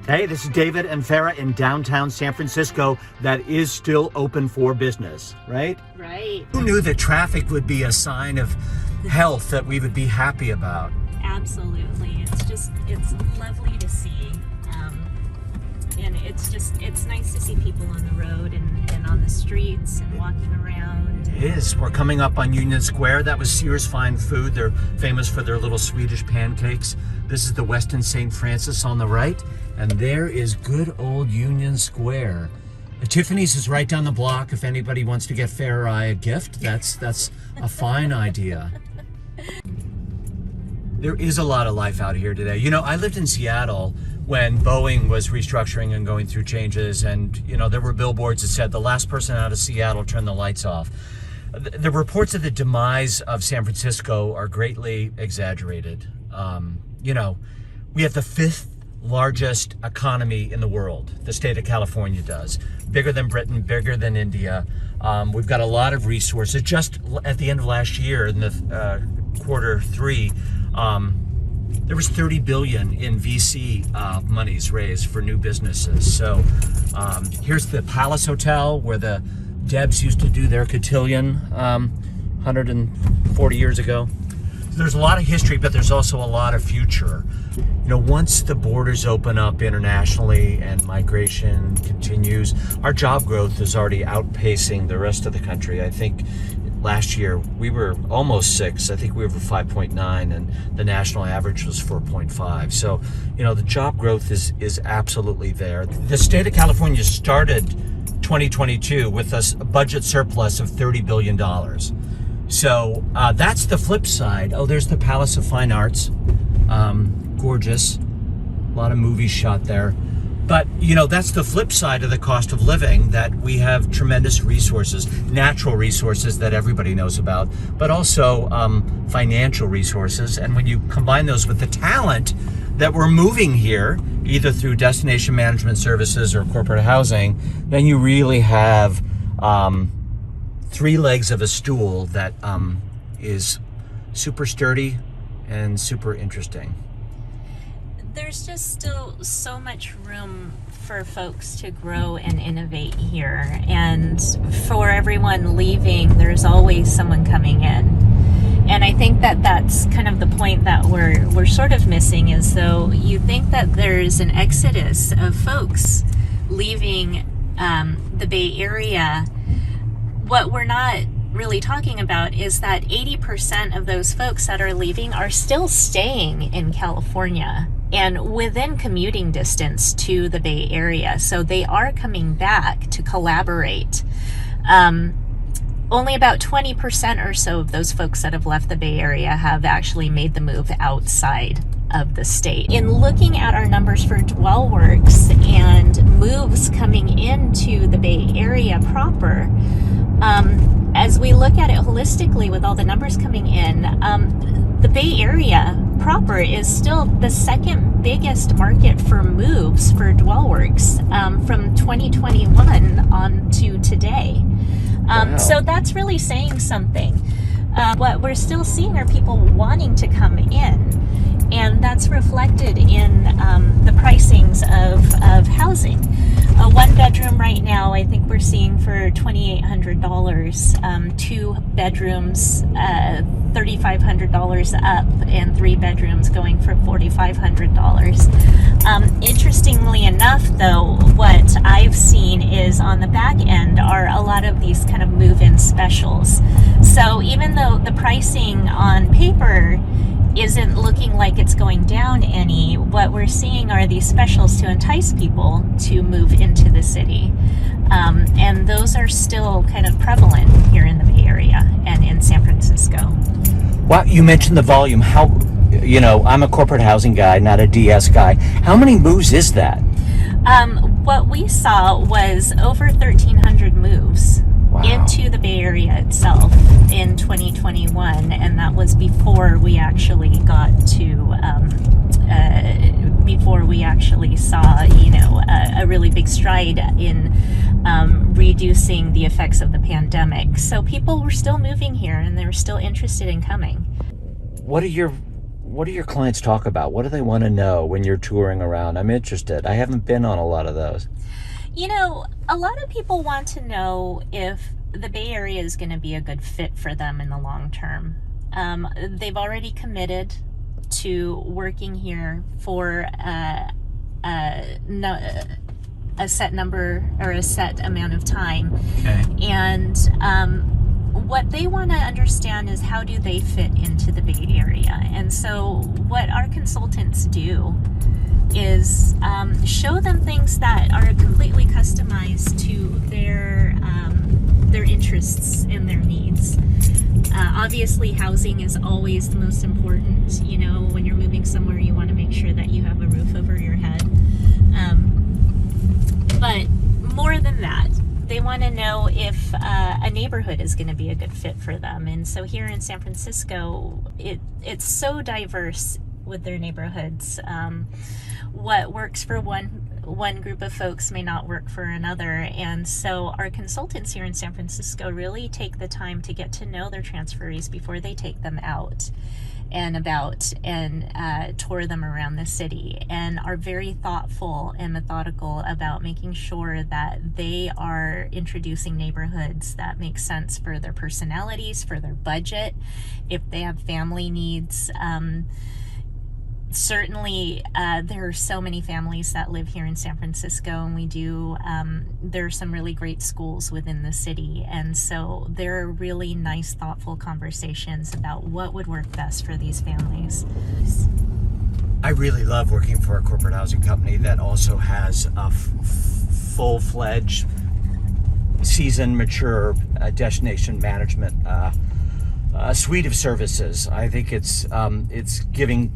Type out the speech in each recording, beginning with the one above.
Hey, this is David and Ferrah in downtown San Francisco that is still open for business, right? Right. Who knew that traffic would be a sign of health that we would be happy about? Absolutely. It's lovely to see. And it's nice to see people on the road and on the streets and walking around. It is. We're coming up on Union Square. That was Sears Fine Food. They're famous for their little Swedish pancakes. This is the Westin St. Francis on the right. And there is good old Union Square. Tiffany's is right down the block. If anybody wants to get Ferrah a gift, that's a fine idea. There is a lot of life out here today. You know, I lived in Seattle when Boeing was restructuring and going through changes, and there were billboards that said the last person out of Seattle turned the lights off. The reports of the demise of San Francisco are greatly exaggerated. We have the 5th largest economy in the world. The state of California does. Bigger than Britain, bigger than India. We've got a lot of resources. Just at the end of last year, in the quarter 3, there was $30 billion in VC monies raised for new businesses. So here's the Palace Hotel where the Debs used to do their cotillion 140 years ago. There's a lot of history, but there's also a lot of future. Once the borders open up internationally and migration continues, our job growth is already outpacing the rest of the country. I think last year we were almost 6. I think we were 5.9, and the national average was 4.5. So, the job growth is absolutely there. The state of California started 2022 with a budget surplus of $30 billion. So that's the flip side. Oh, there's the Palace of Fine Arts. Gorgeous. A lot of movies shot there. But, that's the flip side of the cost of living, that we have tremendous resources, natural resources that everybody knows about, but also financial resources. And when you combine those with the talent that we're moving here, either through destination management services or corporate housing, then you really have 3 legs of a stool that is super sturdy and super interesting. There's just still so much room for folks to grow and innovate here. And for everyone leaving, there's always someone coming in. And I think that that's kind of the point that we're sort of missing, is though you think that there's an exodus of folks leaving the Bay Area. What we're not really talking about is that 80% of those folks that are leaving are still staying in California and within commuting distance to the Bay Area. So they are coming back to collaborate. Only about 20% or so of those folks that have left the Bay Area have actually made the move outside of the state. In looking at our numbers for Dwellworks and moves coming into the Bay Area proper, as we look at it holistically with all the numbers coming in, the Bay Area proper is still the second biggest market for moves for Dwellworks from 2021 on to today. Wow. So that's really saying something. What we're still seeing are people wanting to come in, and that's reflected in the pricings of housing. A 1-bedroom right now, I think we're seeing for $2,800. 2 bedrooms, $3,500 up, and 3 bedrooms going for $4,500. Interestingly enough, though, what I've seen is on the back end are a lot of these kind of move-in specials. So even though the pricing on paper isn't looking like it's going down any, what we're seeing are these specials to entice people to move into the city. And those are still kind of prevalent here in the Bay Area and in San Francisco. Well, you mentioned the volume. I'm a corporate housing guy, not a DS guy. How many moves is that? What we saw was over 1,300 moves. Wow. Into the Bay Area itself in 2021, and that was before we actually got to before we actually saw a really big stride in reducing the effects of the pandemic. So people were still moving here, and they were still interested in coming. What are your what do your clients talk about? What do they want to know when you're touring around? I'm interested. I haven't been on a lot of those. You know, a lot of people want to know if the Bay Area is going to be a good fit for them in the long term. They've already committed to working here for a set number or a set amount of time. Okay. And what they want to understand is, how do they fit into the Bay Area? And so what our consultants do is show them things that are completely customized to their interests and their needs. Obviously, housing is always the most important. You know, when you're moving somewhere, you want to make sure that you have a roof over your head. But more than that, they want to know if a neighborhood is going to be a good fit for them. And so here in San Francisco, it's so diverse with their neighborhoods. What works for one group of folks may not work for another. And so our consultants here in San Francisco really take the time to get to know their transferees before they take them out and about and tour them around the city, and are very thoughtful and methodical about making sure that they are introducing neighborhoods that make sense for their personalities, for their budget, if they have family needs. Certainly, there are so many families that live here in San Francisco, and there are some really great schools within the city. And so there are really nice, thoughtful conversations about what would work best for these families. I really love working for a corporate housing company that also has a full-fledged, seasoned, mature destination management suite of services. I think it's giving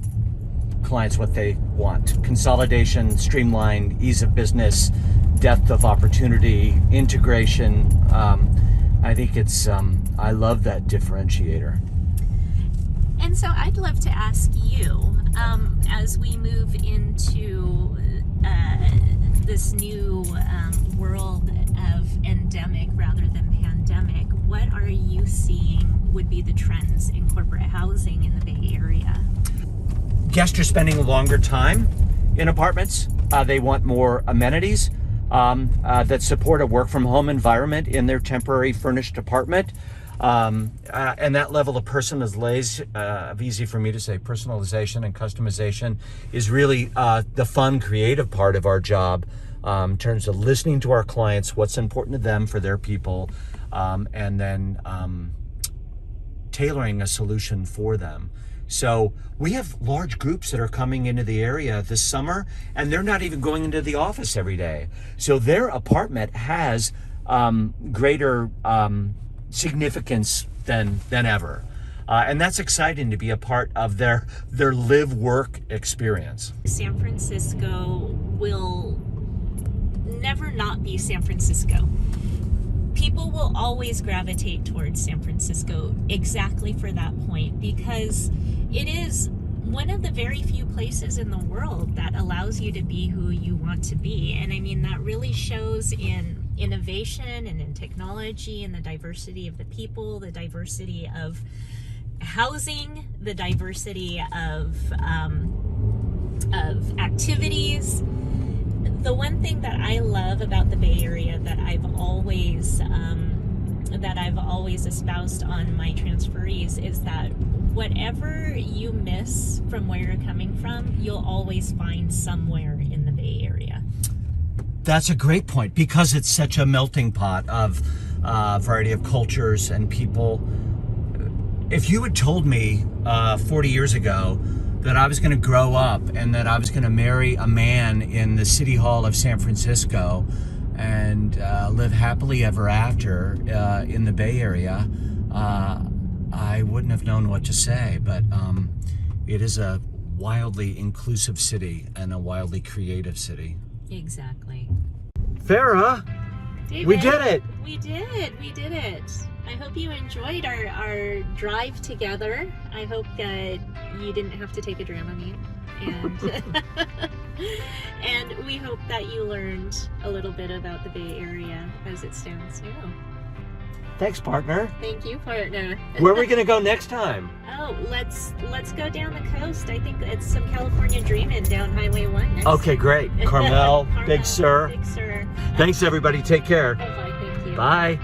clients what they want: consolidation, streamline, ease of business, depth of opportunity, integration. I think it's I love that differentiator. And so I'd love to ask you, as we move into this new world of endemic rather than pandemic, what are you seeing would be the trends in corporate housing in the Bay Area? Guests are spending a longer time in apartments. They want more amenities that support a work from home environment in their temporary furnished apartment. And that level of easy for me to say, personalization and customization is really the fun, creative part of our job, in terms of listening to our clients, what's important to them for their people, and then tailoring a solution for them. So we have large groups that are coming into the area this summer, and they're not even going into the office every day. So their apartment has greater significance than ever. And that's exciting to be a part of their live-work experience. San Francisco will never not be San Francisco. People will always gravitate towards San Francisco exactly for that point, because it is one of the very few places in the world that allows you to be who you want to be. And I mean, that really shows in innovation and in technology and the diversity of the people, the diversity of housing, the diversity of activities. The one thing that I love about the Bay Area that I've always espoused on my transferees is that whatever you miss from where you're coming from, you'll always find somewhere in the Bay Area. That's a great point, because it's such a melting pot of variety of cultures and people. If you had told me 40 years ago that I was going to grow up and that I was going to marry a man in the City Hall of San Francisco and live happily ever after in the Bay Area, I wouldn't have known what to say. But it is a wildly inclusive city and a wildly creative city. Exactly. Ferrah, David, we did it. We did it. I hope you enjoyed our drive together. I hope that you didn't have to take a Dramamine. And and we hope that you learned a little bit about the Bay Area as it stands now. Thanks, partner. Thank you, partner. Where are we gonna go next time? Oh, let's go down the coast. I think it's some California dreaming down Highway 1 next. Okay, great. Carmel, Carmel, Big Sur. Big Sur. Thanks, everybody. Take care. Bye-bye. Thank you. Bye.